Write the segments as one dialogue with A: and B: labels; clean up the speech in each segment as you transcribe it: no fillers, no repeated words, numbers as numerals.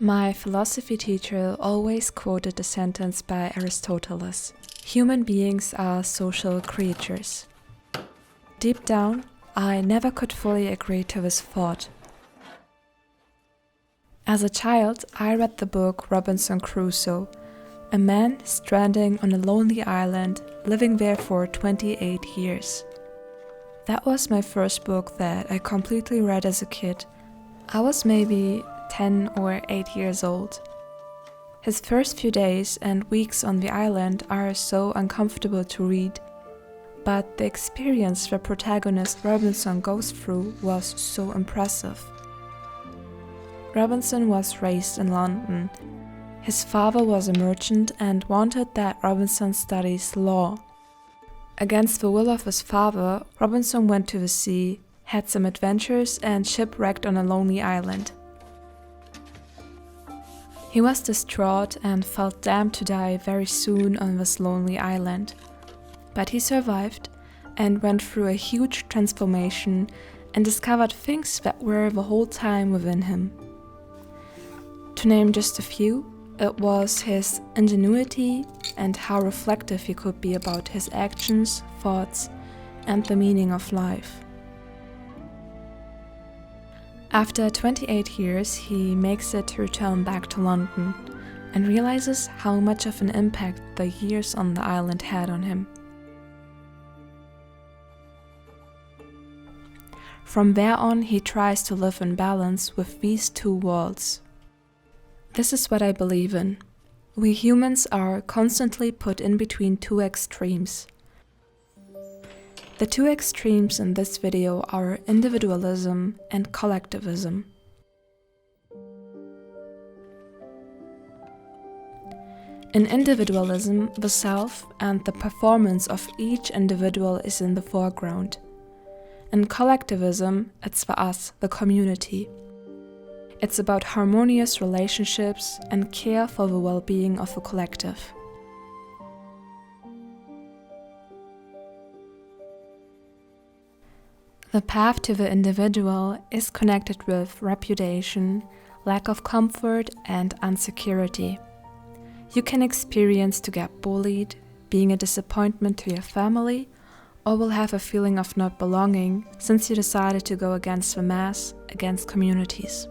A: My philosophy teacher always quoted the sentence by Aristotle: "Human beings are social creatures." Deep down, I never could fully agree to this thought. As a child, I read the book Robinson Crusoe, a man stranding on a lonely island, living there for 28 years. That was my first book that I completely read as a kid. I was maybe 10 or 8 years old. His first few days and weeks on the island are so uncomfortable to read, but the experience the protagonist Robinson goes through was so impressive. Robinson was raised in London. His father was a merchant and wanted that Robinson studies law. Against the will of his father, Robinson went to the sea, had some adventures, and shipwrecked on a lonely island. He was distraught and felt damned to die very soon on this lonely island. But he survived and went through a huge transformation and discovered things that were the whole time within him. To name just a few, it was his ingenuity and how reflective he could be about his actions, thoughts, and the meaning of life. After 28 years, he makes it to return back to London and realizes how much of an impact the years on the island had on him. From there on, he tries to live in balance with these two worlds. This is what I believe in. We humans are constantly put in between two extremes. The two extremes in this video are individualism and collectivism. In individualism, the self and the performance of each individual is in the foreground. In collectivism, it's the us, the community. It's about harmonious relationships and care for the well-being of the collective. The path to the individual is connected with reputation, lack of comfort, and insecurity. You can experience to get bullied, being a disappointment to your family, or will have a feeling of not belonging since you decided to go against the mass, against communities.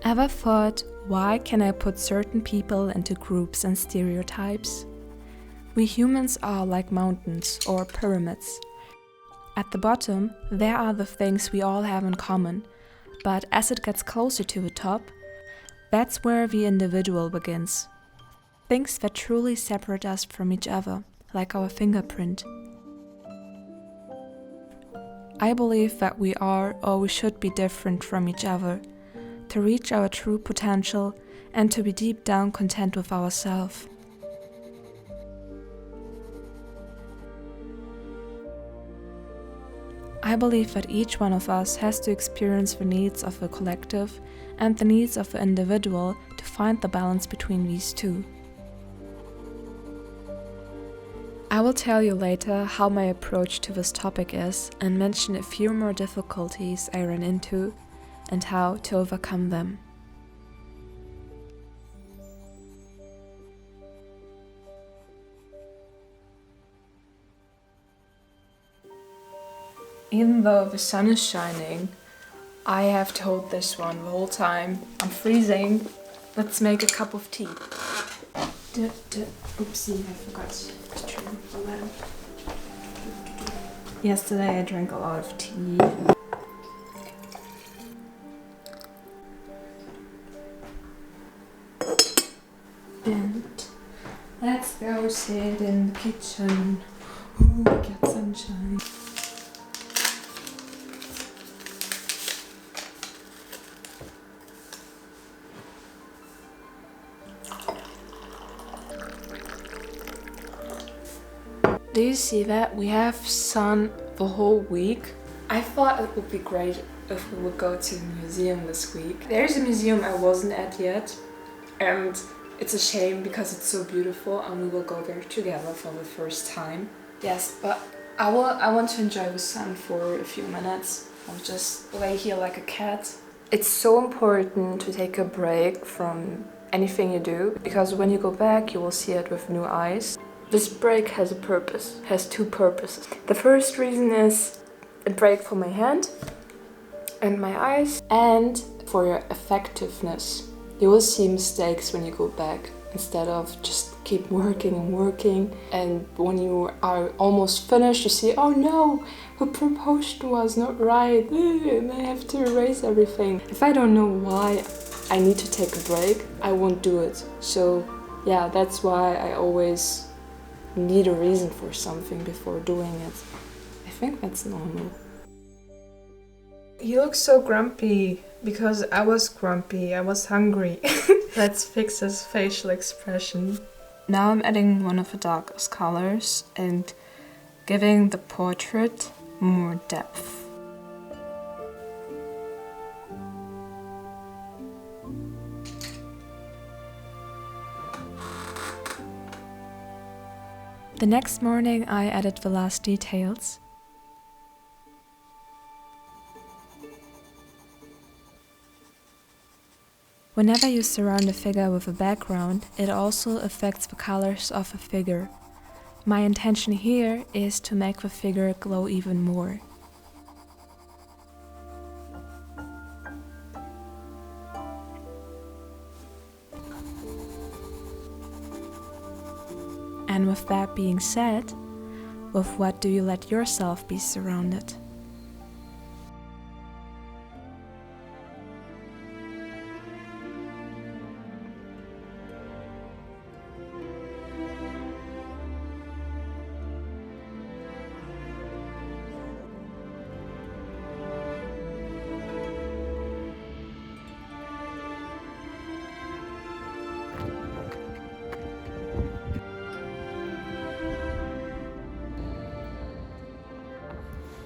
A: Ever thought, why can I put certain people into groups and stereotypes? We humans are like mountains or pyramids. At the bottom, there are the things we all have in common, but as it gets closer to the top, that's where the individual begins. Things that truly separate us from each other, like our fingerprint. I believe that we are or we should be different from each other, to reach our true potential and to be deep down content with ourselves. I believe that each one of us has to experience the needs of the collective and the needs of the individual to find the balance between these two. I will tell you later how my approach to this topic is and mention a few more difficulties I ran into and how to overcome them. Even though the sun is shining, I have to hold this one the whole time. I'm freezing. Let's make a cup of tea. Oopsie, I forgot to turn the lamp. Yesterday I drank a lot of tea. And let's go sit in the kitchen. Ooh, I get sunshine. Do you see that? We have sun the whole week. I thought it would be great if we would go to the museum this week. There's a museum I wasn't at yet, and it's a shame because it's so beautiful and we will go there together for the first time. Yes, but I want to enjoy the sun for a few minutes. I'll just lay here like a cat It's so important to take a break from anything you do, because when you go back, you will see it with new eyes. This break has a purpose, has two purposes. The first reason is a break for my hand and my eyes, and for your effectiveness. You will see mistakes when you go back, instead of just keep working and working, and when you are almost finished you see, oh no, the proportion was not right, and I have to erase everything. If I don't know why I need to take a break, I won't do it. So yeah, that's why I always need a reason for something before doing it. I think that's normal.
B: You look so grumpy. Because I was grumpy, I was hungry. Let's fix this facial expression.
A: Now I'm adding one of the darkest colors and giving the portrait more depth. The next morning I added the last details. Whenever you surround a figure with a background, it also affects the colors of a figure. My intention here is to make the figure glow even more. And with that being said, with what do you let yourself be surrounded?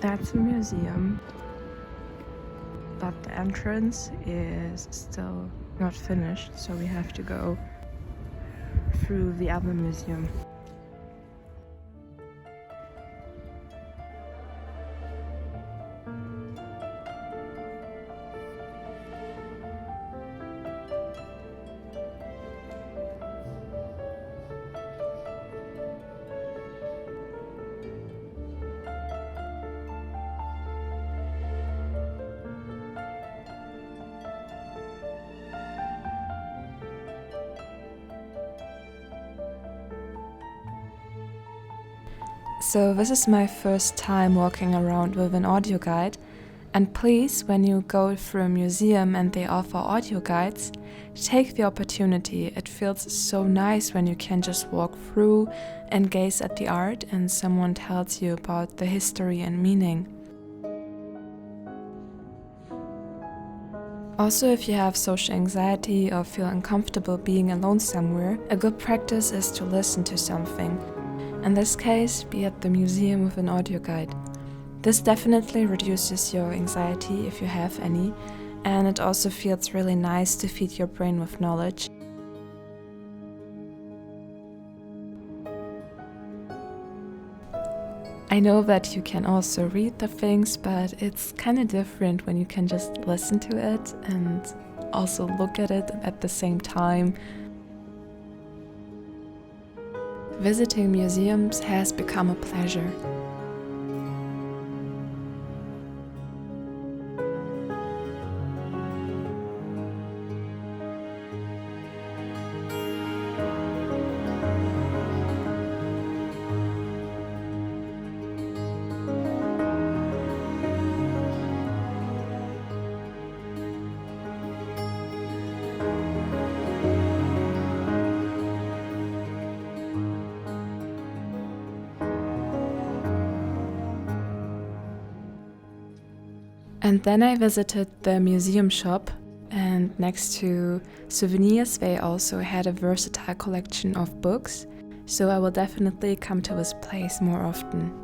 A: That's a museum, but the entrance is still not finished, so we have to go through the other museum. So this is my first time walking around with an audio guide, and please, when you go through a museum and they offer audio guides, take the opportunity. It feels so nice when you can just walk through and gaze at the art and someone tells you about the history and meaning. Also, if you have social anxiety or feel uncomfortable being alone somewhere, a good practice is to listen to something. In this case, be at the museum with an audio guide. This definitely reduces your anxiety if you have any, and it also feels really nice to feed your brain with knowledge. I know that you can also read the things, but it's kind of different when you can just listen to it and also look at it at the same time. Visiting museums has become a pleasure. And then I visited the museum shop, and next to souvenirs they also had a versatile collection of books, so I will definitely come to this place more often.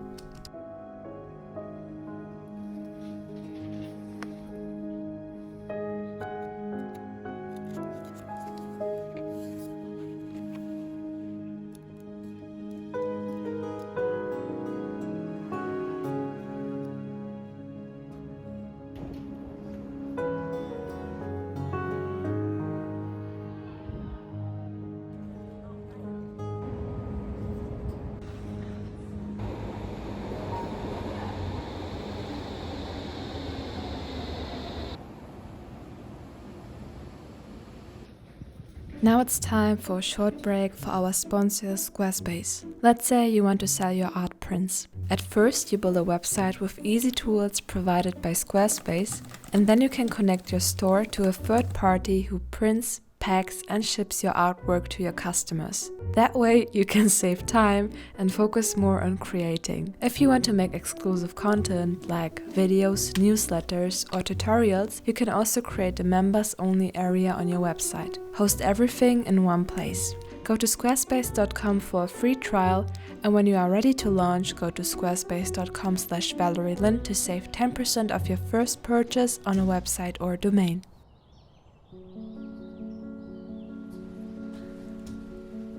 A: Now it's time for a short break for our sponsor Squarespace. Let's say you want to sell your art prints. At first you build a website with easy tools provided by Squarespace, and then you can connect your store to a third party who prints, packs and ships your artwork to your customers. That way you can save time and focus more on creating. If you want to make exclusive content like videos, newsletters or tutorials, you can also create a members only area on your website. Host everything in one place. Go to squarespace.com for a free trial, and when you are ready to launch, go to squarespace.com/ValerieLin to save 10% of your first purchase on a website or domain.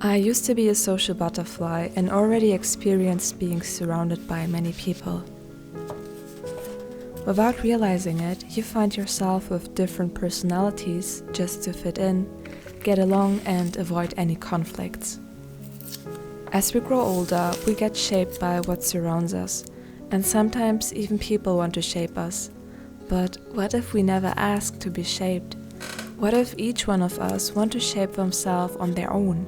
A: I used to be a social butterfly and already experienced being surrounded by many people. Without realizing it, you find yourself with different personalities just to fit in, get along and avoid any conflicts. As we grow older, we get shaped by what surrounds us, and sometimes even people want to shape us. But what if we never ask to be shaped? What if each one of us want to shape themselves on their own?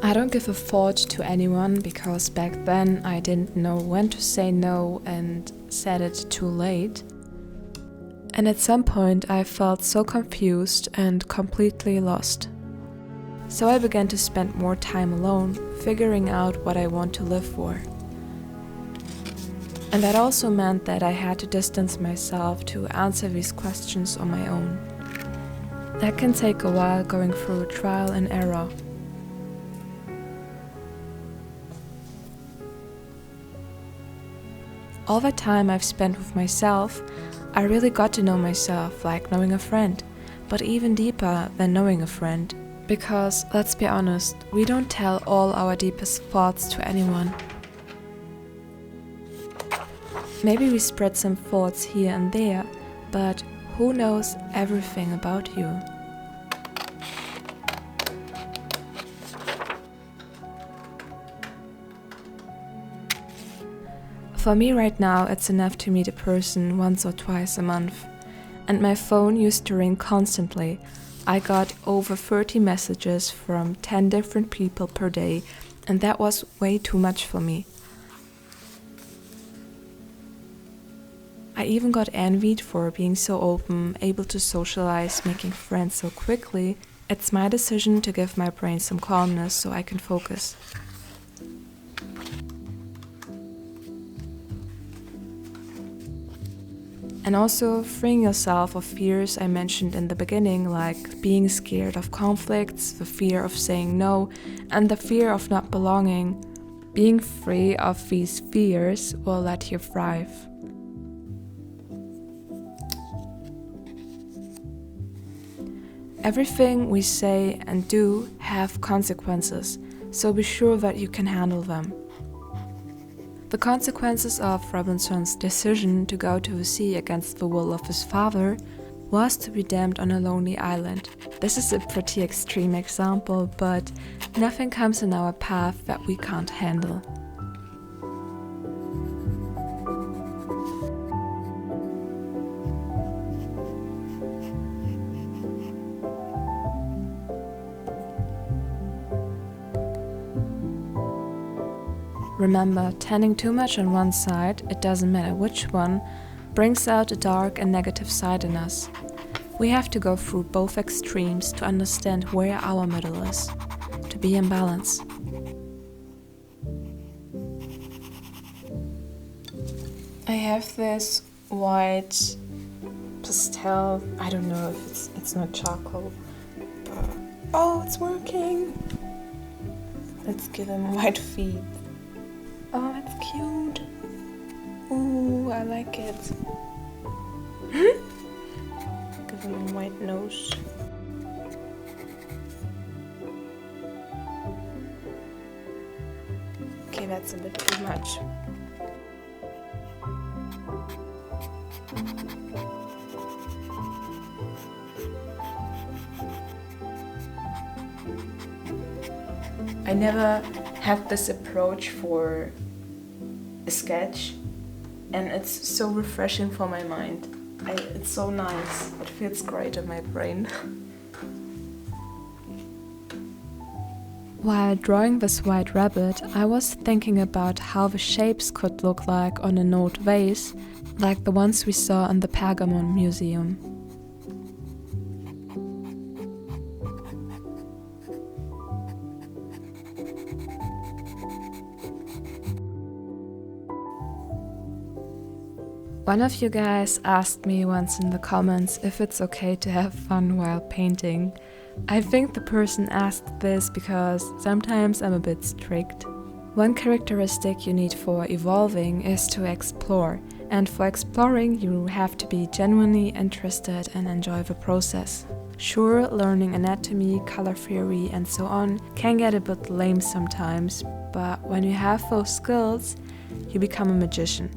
A: I don't give a thought to anyone because back then I didn't know when to say no and said it too late. And at some point I felt so confused and completely lost. So I began to spend more time alone, figuring out what I want to live for. And that also meant that I had to distance myself to answer these questions on my own. That can take a while, going through trial and error. All the time I've spent with myself, I really got to know myself like knowing a friend, but even deeper than knowing a friend. Because, let's be honest, we don't tell all our deepest thoughts to anyone. Maybe we spread some thoughts here and there, but who knows everything about you? For me right now, it's enough to meet a person once or twice a month. And my phone used to ring constantly. I got over 30 messages from 10 different people per day, and that was way too much for me. I even got envied for being so open, able to socialize, making friends so quickly. It's my decision to give my brain some calmness so I can focus. And also freeing yourself of fears I mentioned in the beginning, like being scared of conflicts, the fear of saying no, and the fear of not belonging. Being free of these fears will let you thrive. Everything we say and do have consequences, so be sure that you can handle them. The consequences of Robinson's decision to go to the sea against the will of his father was to be damned on a lonely island. This is a pretty extreme example, but nothing comes in our path that we can't handle. Remember, tending too much on one side, it doesn't matter which one, brings out a dark and negative side in us. We have to go through both extremes to understand where our middle is, to be in balance. I have this white pastel, I don't know if it's not charcoal, but oh, it's working! Let's give him white feet. Oh, it's cute. Ooh, I like it. Give him a white nose. Okay, that's a bit too much. I never had this approach for a sketch, and it's so refreshing for my mind. It's so nice. It feels great in my brain. While drawing this white rabbit, I was thinking about how the shapes could look like on a Note vase, like the ones we saw in the Pergamon Museum. One of you guys asked me once in the comments if it's okay to have fun while painting. I think the person asked this because sometimes I'm a bit strict. One characteristic you need for evolving is to explore, and for exploring you have to be genuinely interested and enjoy the process. Sure, learning anatomy, color theory and so on can get a bit lame sometimes, but when you have those skills, you become a magician.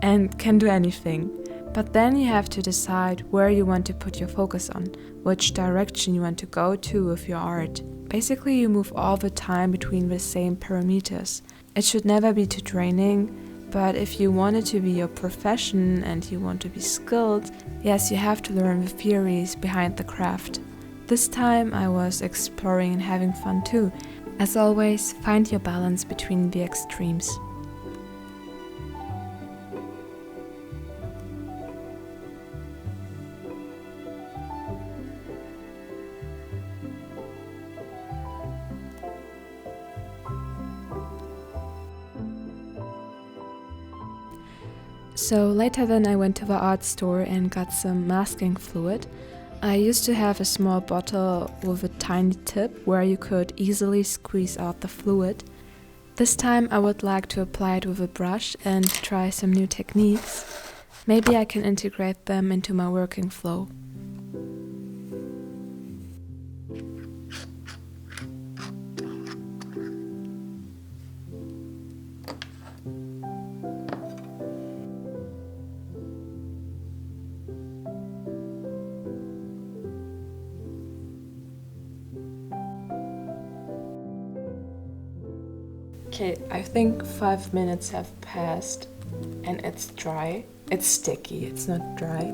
A: And can do anything. But then you have to decide where you want to put your focus on, which direction you want to go to with your art. Basically, you move all the time between the same parameters. It should never be too draining, but if you want it to be your profession and you want to be skilled, yes, you have to learn the theories behind the craft. This time I was exploring and having fun too. As always, find your balance between the extremes. So later then I went to the art store and got some masking fluid. I used to have a small bottle with a tiny tip where you could easily squeeze out the fluid. This time I would like to apply it with a brush and try some new techniques. Maybe I can integrate them into my working flow. Okay, I think 5 minutes have passed and it's dry. It's sticky, it's not dry.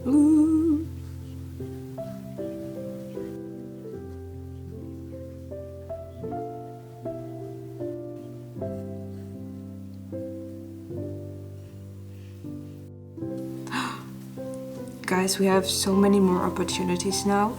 A: Ooh. Guys, we have so many more opportunities now.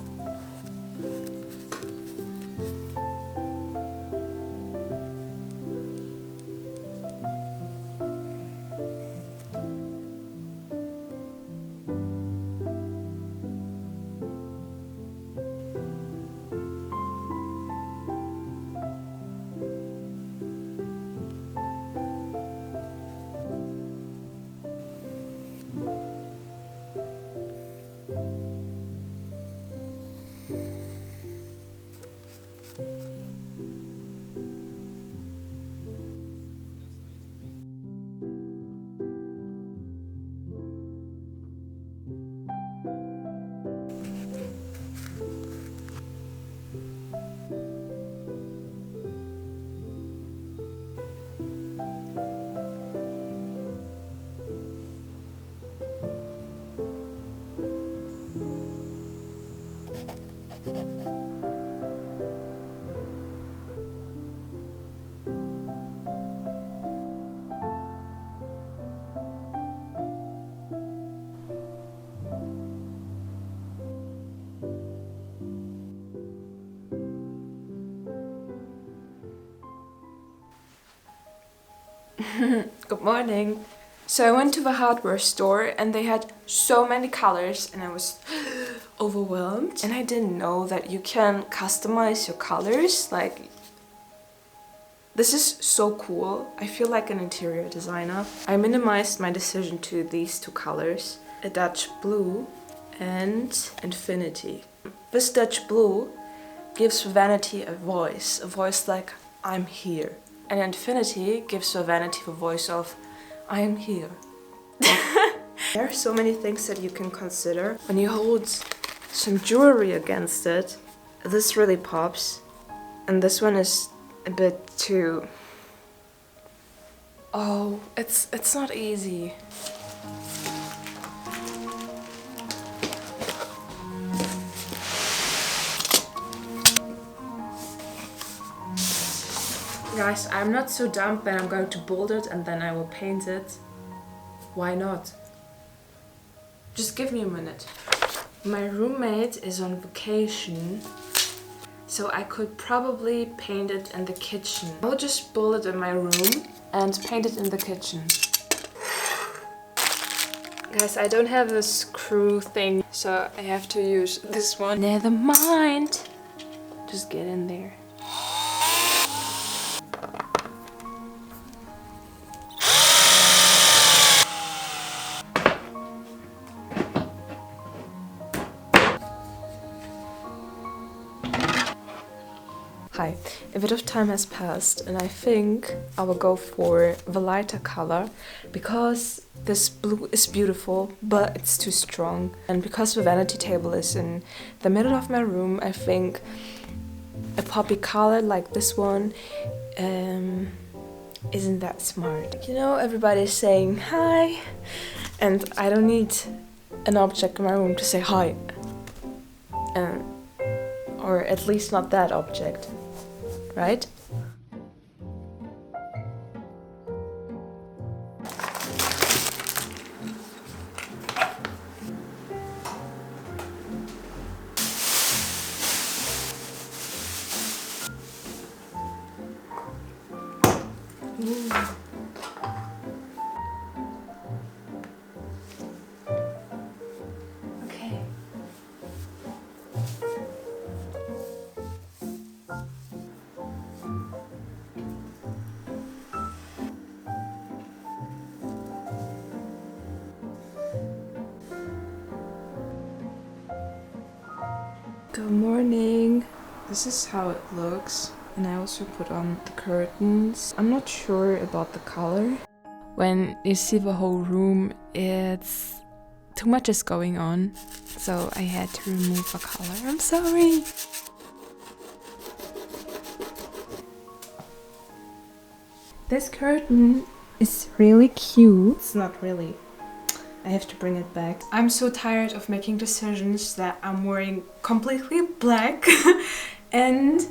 A: Good morning. So I went to the hardware store and they had so many colors and I was overwhelmed. And I didn't know that you can customize your colors. Like, this is so cool. I feel like an interior designer. I minimized my decision to these two colors, a Dutch blue and infinity. This Dutch blue gives vanity a voice like I'm here. And infinity gives vanity the voice of I am here. There are so many things that you can consider. When you hold some jewelry against it, this really pops. And this one is a bit too Oh, it's not easy. Guys, I'm not so dumb that I'm going to build it and then I will paint it. Why not? Just give me a minute. My roommate is on vacation, so I could probably paint it in the kitchen. I'll just build it in my room and paint it in the kitchen. Guys, I don't have a screw thing, so I have to use this one. Never mind. Just get in there. Hi, a bit of time has passed and I think I will go for the lighter color because this blue is beautiful but it's too strong, and because the vanity table is in the middle of my room, I think a poppy color like this one isn't that smart. You know, everybody's saying hi and I don't need an object in my room to say hi, or at least not that object. Right? Ooh. Okay. Good morning. This is how it looks, and I also put on the curtains. I'm not sure about the color. When you see the whole room, it's too much is going on, so I had to remove the color. I'm sorry. This curtain is really cute. It's not really. I have to bring it back. I'm so tired of making decisions that I'm wearing completely black and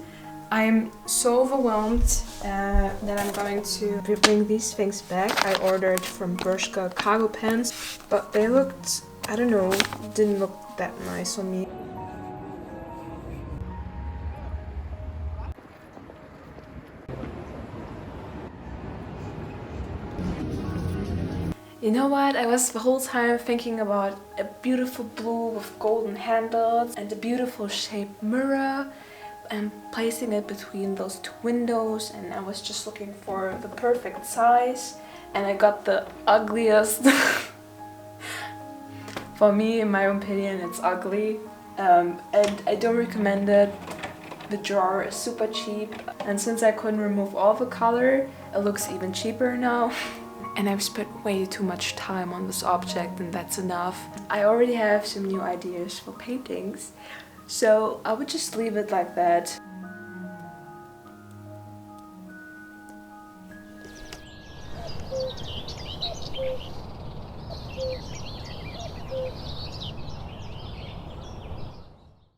A: I'm so overwhelmed that I'm going to bring these things back. I ordered from Bershka cargo pants, but they looked, I don't know, didn't look that nice on me. You know what? I was the whole time thinking about a beautiful blue with golden handles and a beautiful shaped mirror and placing it between those two windows, and I was just looking for the perfect size and I got the ugliest. For me, in my opinion, it's ugly and I don't recommend it. The drawer is super cheap, and since I couldn't remove all the color, it looks even cheaper now. And I've spent way too much time on this object, and that's enough. I already have some new ideas for paintings, so I would just leave it like that.